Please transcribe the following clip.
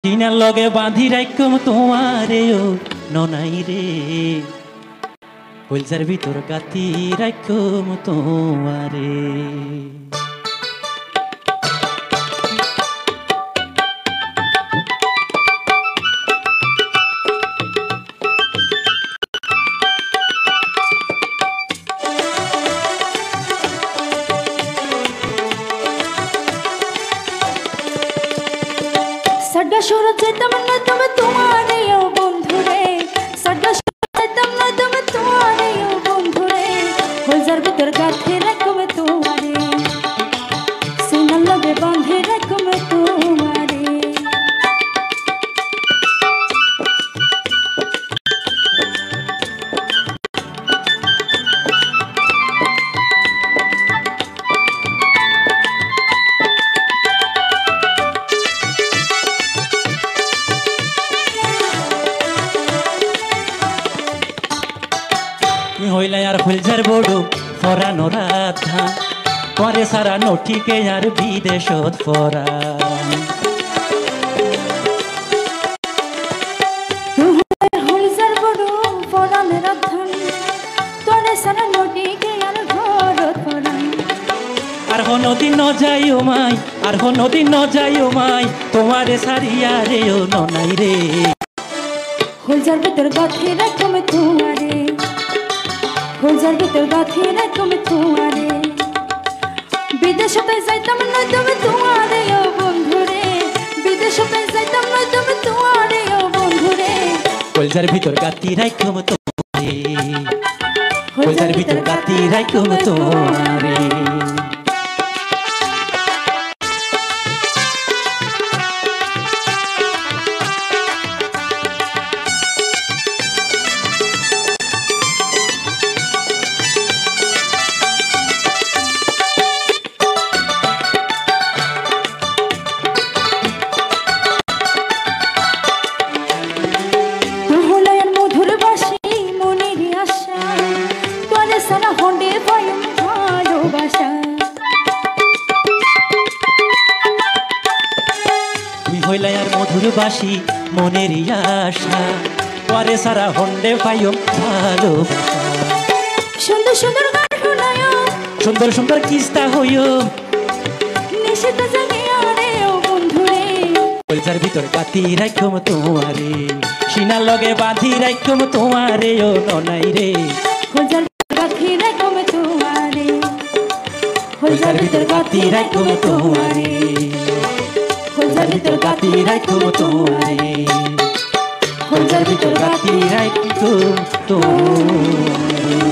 সিনার লগে বাঁধি রাখম তোমারে ও ননাই রে, কলজার ভিতর গাঁথি রাখম তোমারে। सड्डा शोरा जेतम न तुम तुम्हारे ओ बंधुरे, सड्डा शोरा जेतम न तुम तुम्हारे ओ बंधुरे, होलजार भीतर गाथे राखम तुम्हारे, सीना लगे बांधे राखम तुम्हारे। হইলা আর ফুলঝার বড় ফরানো রাধা, পরে সারা নঠিকে আর বিদেশত ফরা। ফুলঝার বড় ফরানো রাধা, পরে সারা নঠিকে আর ঘরত ফরা। আর কোনদিন ন যাইও মাই, আর কোনদিন ন যাইও মাই, তোমারে সারিয়া রে ও ননাই রে। ফুলঝার ভিতর গাথি রাখম তোমারে, ফুলঝার ভিতর গাথি রাখম তোমারে। বিদেশতে যাইতাম না তুমি তোমারে ও বন্ধুরে, বিদেশতে যাইতাম না তুমি তোমারে ও বন্ধুরে। ফুলঝার ভিতর গাঁথি রাখম তোমারে, ফুলঝার ভিতর গাঁথি রাখম তোমারে। হইলাই আর মধুর বাসি মনের আশা, পরে সারা হন্ডে পাইম ভালোবাসা। সুন্দর সুন্দর গান শোনায়, সুন্দর সুন্দর কিস্তা হইম নিশিতে জাগিয়া রে ও বন্ধুরে। কলজার ভিতর গাঁথি রাখম তোমারে, সিনার লগে বাঁধি রাখম তোমারে ও ননাই রে। কলজার ভিতর গাথি রাখম তোমারে, কলজার ভিতর গাঁথি রাখম তোমারে, কলজার ভিতর গাঁথি রাখম তোমারে, কলজার ভিতর গাঁথি রাখম তোমারে।